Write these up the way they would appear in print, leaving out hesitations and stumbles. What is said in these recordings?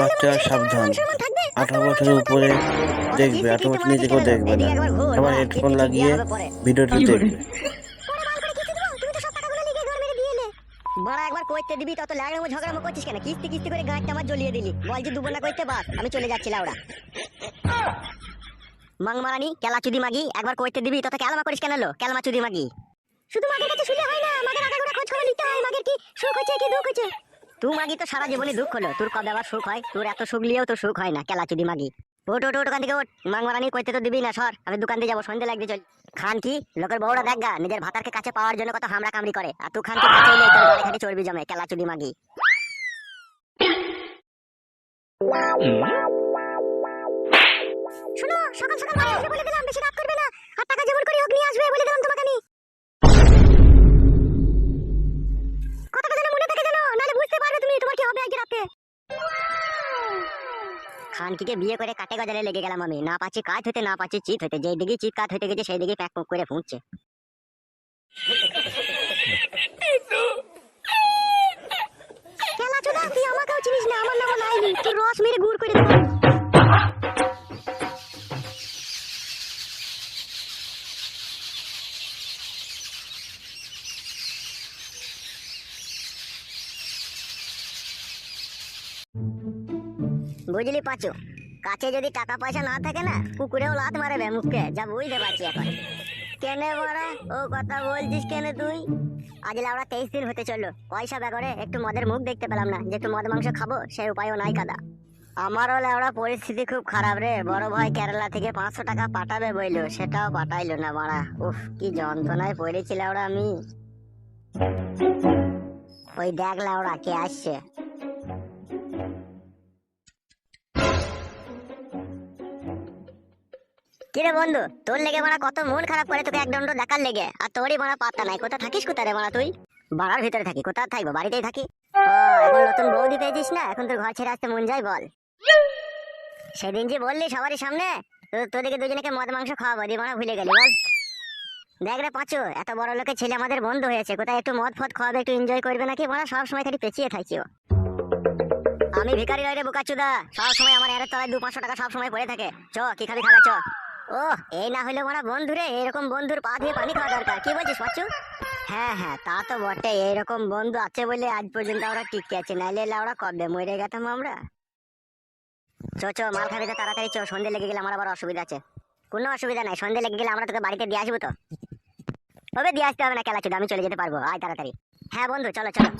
বাচ্চারা সাবধান, 18 বছরের উপরে দেখবে, 18 বছর নিচে কেউ দেখবে না। সবাই হেডফোন লাগিয়ে ভিডিওটি দেখবে। বড়া একবার কইতে দিবি তত লাগামো ঝগড়ামো করছিস কেন? কিস্তি কিস্তি করে গাঁটটা আমার জ্বলিয়ে দিলি। বল যে দুবো না কইতে বাস আমি চলে যাচ্ছি লাউড়া। মাংমারানি কেলা চুদি মাগি একবার কইতে দিবি তত কেলামা করিস কেন? লো কেলামা চুদি মাগি শুধু মাগের কাছে শুলে হয় না, মাগের আগাগোড়া খোঁজ খবর নিতে হয়। মাগের কি সুখ হচ্ছে কি দুঃখ হচ্ছে? তুই মাগি তো সারা জীবনে দুঃখ হলো, তোর কবে আবার সুখ হয়? তোর এত সুখ লিয়েও তো সুখ হয় না, কেলা চুদি মাগি। ওট ওট ওট ওখান থেকে ওট, মাংমারানি কইতে তো দিবি না, সর। আমি দোকান দিয়ে যাবো, সন্ধ্যে লাগবে চল। খান কি লোকের বউরা দেখ গা, নিজের ভাতারকে কাছে পাওয়ার জন্য কত হামড়া কামড়ি করে, আর তুই খান কি কাছে এলে তোর গাড়ি খাটি চর্বি জমে, কেলা চুদি মাগি। শোনো, সকাল সকাল বাড়ি আসবে বলে দিলাম, বেশি রাত করবে না, আর টাকা যেমন করে হোক নিয়ে আসবে বলে দিলাম তোমাকে আমি। কথাটা যেন মনে থাকে জানো, নাহলে বুঝতে পারবে তুমি তোমার কি হবে আজকে রাতে। খানকিকে বিয়ে করে কাটে গজালে লেগে গেলাম আমি, না পাচ্ছি কাজ হইতে, না পাচ্ছি চিত হইতে। যেই দিকে চিত কাজ হইতে গেছে সেই দিকে প্যাক পুক করে ফুঁকছে। কেলা চোদা, তুই আমাকেও চিনিস না, আমার নামও নাইলি, তুই রস মেরে গুড় করে দেবো। বুঝলি পাচু, কাছে যদি টাকা পয়সা না থাকে না, কুকুরেও লাত মারবে মুখকে, যা বুঝতে পারছি এখন। কেনে বড়া ও কথা বলছিস কেন তুই? আজ লাউড়া 23 দিন হতে চললো, পয়সা ব্যাগরে একটু মদের মুখ দেখতে পেলাম না, যে একটু মদ মাংস খাবো সেই উপায়ও নাই কাদা। আমারও লাউড়া পরিস্থিতি খুব খারাপ রে। বড় ভাই কেরালা থেকে 500 টাকা পাঠাবে বইলো, সেটাও পাঠাইলো না মারা। উফ কি যন্ত্রণায় পড়েছি লাউড়া আমি। ওই দেখ লাউড়া কে আসছে। কিরে বন্ধু, তোর লেগে মারা কত মন খারাপ করে তোকে এক দণ্ড দেখার লেগে, আর তোরই মারা পাত্তা নাই। কোথা থাকিস কোথায় রে মারা তুই? বাড়ার ভিতরে থাকি, কোথা থাকবো, বাড়িতেই থাকি। ও এখন নতুন বৌদি পেয়েছিস না, এখন তোর ঘর ছেড়ে আসতে মন যায় বল? সেদিন যে বললি সবারই সামনে তোদেরকে দুজনকে মদ মাংস খাওয়াবো, দিয়ে মারা ভুলে গেলি বল? দেখ রে পাঁচু, এত বড় লোকের ছেলে আমাদের বন্ধু হয়েছে, কোথায় একটু মদ ফদ খাওয়াবে, একটু এনজয় করবে নাকি? মারা সব সময় খালি পেঁচিয়ে থাকছি ও। আমি ভিখারি নই রে বোকাচুদা, সব সময় আমার এর তলায় 200-500 টাকা সব সময় পড়ে থাকে। চ কি খাবি খাগা চ। ও এই না হলে মারা বন্ধু রে, এরকম বন্ধুর পা দিয়ে পানি খাওয়া দরকার। কি বলছিস পাঁচু? হ্যাঁ হ্যাঁ তা তো বটে, এইরকম বন্ধু আছে বলে আজ পর্যন্ত আমরা টিকে আছি, নাইলে লাউড়া কবে মরে গেতাম আমরা। চ চ মাল খাবি তো তাড়াতাড়ি চ, সন্ধ্যে লেগে গেলে আমার আবার অসুবিধা আছে। কোনো অসুবিধা নাই, সন্ধ্যে লেগে গেলে আমরা তোকে বাড়িতে দিয়ে আসবো তো। তবে দিয়ে আসতে হবে না কেলা চুদা, আমি চলে যেতে পারবো, আয় তাড়াতাড়ি। হ্যাঁ বন্ধু চলো চলো।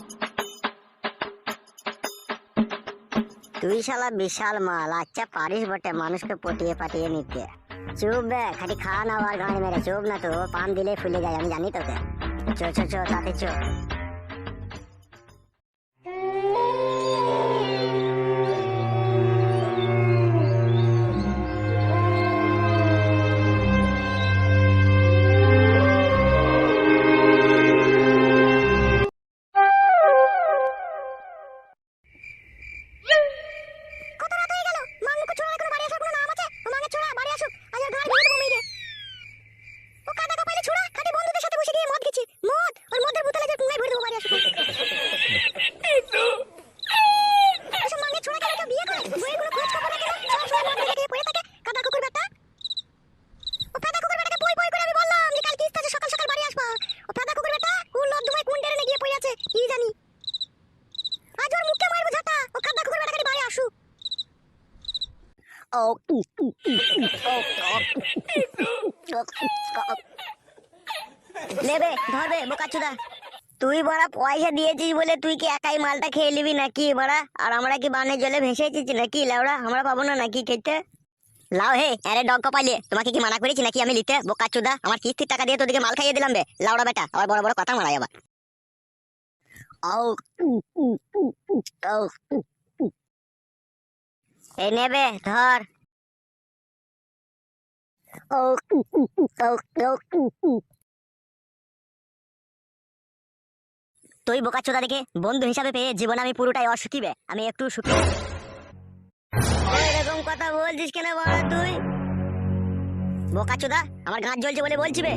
তুই শালা বিশাল মাল, আচ্ছা পারিস বটে মানুষকে পটিয়ে পাঠিয়ে নিতে। চুপ বে, খাটি খা না আর গাঁড়ি মেরে, চুপ না তো, পান দিলে ফুলে যায় আমি জানি তোকে। চো চো চো তাতে চো। নেবে ধরবে বোকাচুদা। তুই বড়া পয়সা দিয়েছিস বলে তুই কি একাই মালটা খেয়ে নিবি নাকি বড়া? আর আমরা কি বানের জলে ভেসে এসেছি নাকি লাউড়া? আমরা পাবো না নাকি খেতে? লাও হে আরে ডগ কপাইলে, তোমাকে কি মানা করেছি নাকি আমি নিতে? বোকাচুদা আমার কিস্তির টাকা দিয়ে তোদেরকে মাল খাইয়ে দিলাম বে লাউড়া বেটা, আবার বড় বড় কথা মারাই আবার। এই নেবে ধর। তুই বোকাচোদা দেখে বন্ধু হিসাবে পেয়ে জীবনে আমি পুরোটাই অসুখী বে, আমি একটু সুখী। এরকম কথা বলছিস কেন বড় তুই? বোকাচোদা আমার গাঁট জ্বলছে বলে বলছি বে।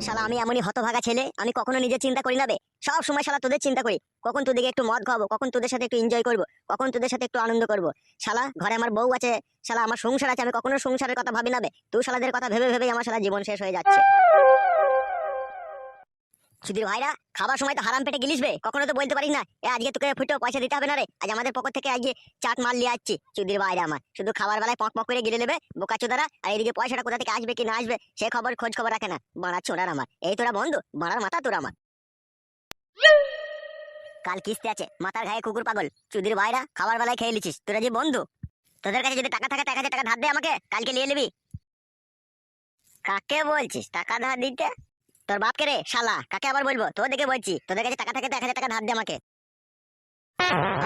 শালা আমি এমনই হতভাগা ছেলে, আমি কখনো নিজের চিন্তা করি না বে। সব সময় শালা তোদের চিন্তা করি, কখন তোদেরকে একটু মদ খাবো, কখন তোদের সাথে একটু এনজয় করবো, কখন তোদের সাথে একটু আনন্দ করবো। শালা ঘরে আমার বউ আছে, শালা আমার সংসার আছে, আমি কখনো সংসারের কথা ভাবি না বে। তুই শালাদের কথা ভেবে ভেবে আমার শালা জীবন শেষ হয়ে যাচ্ছে। সুধীর ভাইরা, খাবার সময় তো হারাম পেটে গিলিস বে, কখনো তো বলতে পারিস না আজকে তোকে ফুটো পয়সা দিতে হবে না রে, আজ আমাদের পকেট থেকে আজকে চাট মাল নিয়ে আসছি। সুধীর ভাইরা আমার শুধু খাবার বেলায় পক পক করে গিলে নেবে বোকাচোদারা, আর এদিকে পয়সাটা কোথা থেকে আসবে কি না আসবে সে খোঁজ খবর রাখে না। বাড়া ছোড়ার আমার, এই তোরা বন্ধু, বাড়ার মাথা তোরা আমার। কাল কিস্তি আছে, মাথার ঘায়ে কুকুর পাগল। সুধীর ভাইরা, খাবার বেলায় খেয়ে লিছিস, তোরা যে বন্ধু, তোদের কাছে যদি টাকা থাকে 1000 টাকা ধার দে আমাকে, কালকে নিয়ে নিবি। কাকে বলছিস টাকা ধার দিতে? তোর বাপকে রে শালা, কাকে আবার বলবো? তোর দেখে বলছি, তোদের কাছে টাকা থাকে 1000 টাকা ধার দে আমাকে।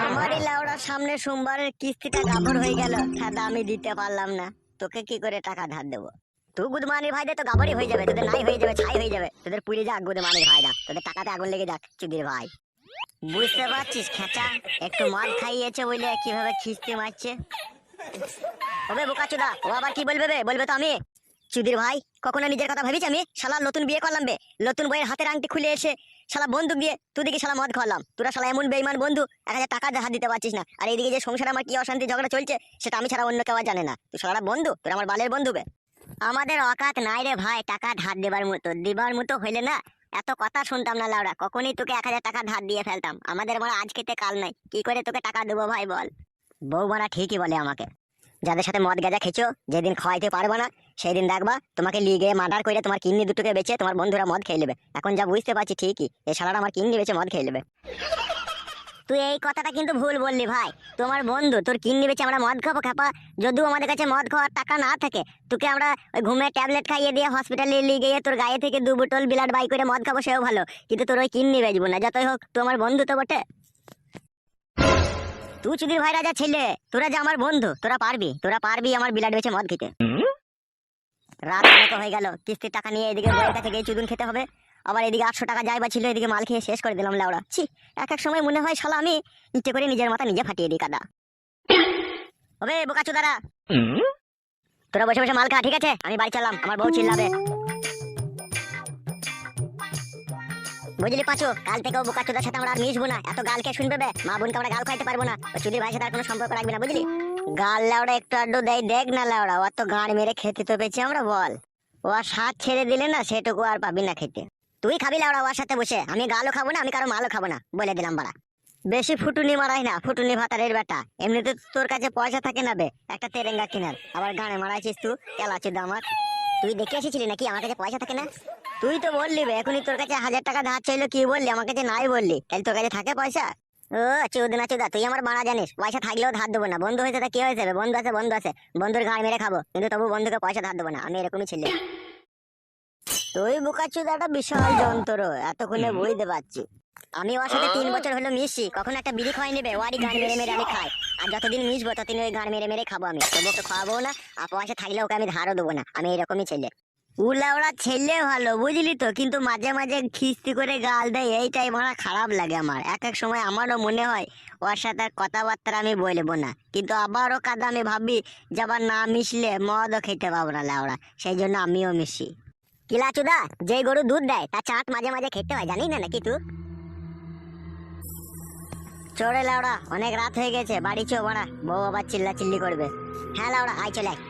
আমারই লাউড়ার সামনে সোমবারের কিস্তিটা গাবর হয়ে গেল, দাদা আমি দিতে পারলাম না, তোকে কি করে টাকা ধার দেবো? তুই গুদমানির ভাই দে তো গাবরই হয়ে যাবে, তোদের নাই হয়ে যাবে, ছাই হয়ে যাবে, তোদের পুড়ে যাক গুদমানির ভাইরা, তোদের টাকাতে আগুন লেগে যাক চুদির ভাই। বুঝতে পারছিস খেচা, একটু মদ খাইয়েছে বলে কিভাবে খিস্তি মারছে। ওবে বোকাচোদা, ও আবার কি বলবে বে? বলবে তো আমি। চুদির ভাই, কখনো নিজের কথা ভাবিস? আমি শালা নতুন বিয়ে করলাম বে, নতুন বইয়ের হাতের আংটি খুলে এসে শালা বন্দুক দিয়ে তুই দিকে শালা মদ খাওয়ালাম। তোরা শালা এমন বেইমান বন্ধু, 1000 টাকা হাত দিতে পারছিস না, আর এইদিকে যে সংসারে আমার কি অশান্তি ঝগড়া চলছে সেটা আমি ছাড়া অন্য কেউ আর জানে না। তুই শালা বন্ধু, তোরা আমার বালের বন্ধু বে। আমাদের অকাত নাই রে ভাই টাকা ধার দেবার মতো, দিবার মতো হইলে না এত কথা শুনতাম না লাউড়া, কখনই তোকে 1000 টাকা ধার দিয়ে ফেলতাম। আমাদের মানে আজ খেতে কাল নাই, কি করে তোকে টাকা দেবো ভাই বল? বউ মারা ঠিকই বলে আমাকে, যাদের সাথে মদ গাঁজা খেছো যেদিন খাওয়াইতে পারবে না সেই দিন দেখবা তোমাকে লিগে মার্ডার করে তোমার কিডনি দুটোকে বেচে তোমার বন্ধুরা মদ খেয়ে নেবে। এখন যা বুঝতে পারছি ঠিকই, এই শালারা আমার কিডনি বেচে মদ খেয়ে নেবে। তুই এই কথাটা কিন্তু ভুল বললি ভাই, তোমার বন্ধু, তোর কিডনি বেচে আমরা মদ খাবো খাপা? যদিও আমাদের কাছে মদ খাওয়ার টাকা না থাকে, তোকে আমরা ওই ঘুমের ট্যাবলেট খাইয়ে দিয়ে হসপিটালে নিয়ে গিয়ে তোর গায়ে থেকে 2 বোতল ব্লাড বাই করে মদ খাবো, সেও ভালো, কিন্তু তোর ওই কিডনি বেচবো না। যতই হোক তুই আমার বন্ধু তো বটে। তুই চুদির ভাই রাজা ছেলে, তোরা যে আমার বন্ধু, তোরা পারবি আমার ব্লাড বেচে মদ খেতে। রাত অনেক হয়ে গেল, কিস্তির টাকা নিয়ে এদিকে বইয়ের কাছে গিয়ে চুদুন খেতে হবে, আবার এদিকে 800 টাকা যাই বা ছিল, এদিকে মাল খেয়ে শেষ করে দিলাম লাউড়া। ছি, এক এক সময় মনে হয় শালা আমি ইচ্ছে করে নিজের মাথা নিজে ফাটিয়ে দিই কাদা। ওবে বোকাচোদারা, তোরা বসে বসে মাল খা, ঠিক আছে? আমি বাড়ি চললাম, আমার বউ চিল্লাবে। বুঝলি পাঁচু, কাল থেকে বোকাচোদার সাথে আমরা আর মিশবো না, এত গাল কে শুনবে বে? মা বোনকে আমরা গাল খাইতে পারবো না, ওই চুদির ভাইয়ের সাথে আর কোনো সম্পর্ক রাখবি না, বুঝলি? গাল লাউড়া একটু আড্ডু দেয় দেখ না লাউড়া, ও তো গাঁড় মেরে খেতে তো পেয়েছি আমরা বল, ও আর স্বাদ ছেড়ে দিলে না সেটুকু আর পাবি না খেতে। তুই খাবি লাউড়া ওর সাথে বসে, আমি গালও খাবো না, আমি কারো মালও খাবো না, বলে দিলাম বাড়া। বেশি ফুটুনি মারাই না, ফুটুনি ভাতারের বেটা, এমনিতে তোর কাছে পয়সা থাকে না বে একটা তেরেঙ্গা কেনার, আবার গানে মারাইছিস তুই কেলাচুদা আমার। তুই দেখে এসেছিলি নাকি আমার কাছে পয়সা থাকে না? তুই তো বললি বে এখনই তোর কাছে 1000 টাকা ধার চাইলো, কি বললি? আমার কাছে নাই বললি, তাহলে তোর কাছে থাকে পয়সা? ও চুদনা চুদা, তুই আমার মারা জানিস, পয়সা থাকলেও ধার দেবো না। বন্ধু হয়েছে তা কি হয়েছে? বন্ধু আছে বন্ধুর ঘাড় মেরে খাবো, কিন্তু তবু বন্ধুকে পয়সা ধার দেবো না, আমি এরকমই ছেলে। তুই বোকাচুদাটা বিশাল যন্ত্র, এতক্ষণে বুঝতে পারছি। আমি ওর সাথে 3 বছর হলো মিশি, কখনো একটা বিড়ি খাই নেবে, ওয়ারি গান মেরে মেরে আমি খাই, আর যতদিন মিশবো ততদিন ওই গান মেরে মেরে খাবো আমি, তবু ওকে খাওয়াবো না, আর পয়সা থাকলে ওকে আমি ধারও দেবো না, আমি এরকমই ছেলে। উলা ওরা ছেলে ভালো বুঝলি তো, কিন্তু মাঝে মাঝে খিস্তি করে গাল দেয়, এইটাই মারা খারাপ লাগে আমার। এক এক সময় আমারও মনে হয় ওর সাথে আর কথাবার্তা আমি বলবো না, কিন্তু আবারও কাদা আমি ভাবি যে আবার না মিশলে মদও খেতে পাবো না লাউড়া, সেই জন্য আমিও মিশি। কিলাচুদা, যে গরু দুধ দেয় তার চাট মাঝে মাঝে খেতে হয়, জানিস না নাকি তুই? চড়ে লাউড়া, অনেক রাত হয়ে গেছে, বাড়ি চো বাড়া, বউ আবার চিল্লা চিল্লি করবে। হ্যাঁ লাউড়া, আয় চলে আয়।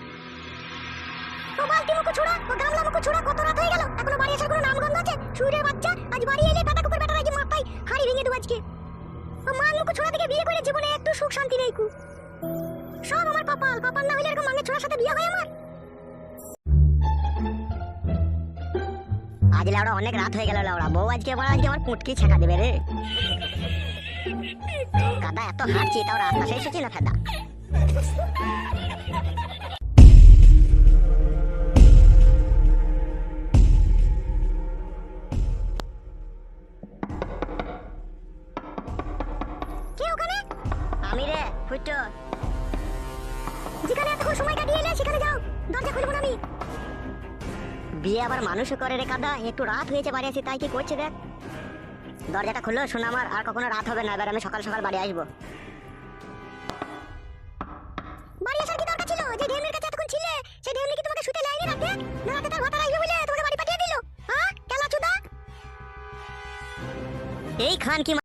ও বালতি মুখো ছোড়া, ও গামলা মুখো ছোড়া, কত রাত হয়ে গেল এখনো বাড়ি আসার কোনো নামগন্ধ আছে? সুরের বাচ্চা, আজ বাড়ি এলে টাটা কুকুর বেটার আজ মাথায় হাড়ি ভেঙে দেবো আজকে। ও মান মুখো ছোড়া থেকে বিয়ে করে জীবনে একটু সুখ শান্তি নেই কু, সব আমার পাপাল না হলে এরকম মাঙ্গের ছোড়ার সাথে বিয়ে হয় আমার? আজ লাউড়া অনেক রাত হয়ে গেল লাউড়া, বউ আজকে আমার পুটকি ছেঁকা দেবে রে। কাদা এত হাঁটছি তাও রাস্তা শেষ হচ্ছে না ফেদা। কে ওখানে? আমি রে ফুটো। যেখানে এতক্ষণ সময় কাটিয়ে এলে সেখানে যাও, দরজা খুলবো না আমি। বিয়ে আবার মানুষও করে রে কাদা, একটু রাত হয়েছে বাড়ি আসি, তাই কি করছে দেখ। দরজাটা খুললো শোনা আমার, আর কখনো রাত হবে না, এবার আমি সকাল সকাল বাড়ি আসবো। বাড়ি আসার কি দরকার ছিল? যে ঢেমনির কাছে এতক্ষণ ছিলে সেই ঢেমনি কি তোমাকে শুতে লাইনি রাতে? না রাতে তার ভাতা আসবে বলে তোমাকে বাড়ি পাঠিয়ে দিল? হ্যাঁ কেন এই খান কি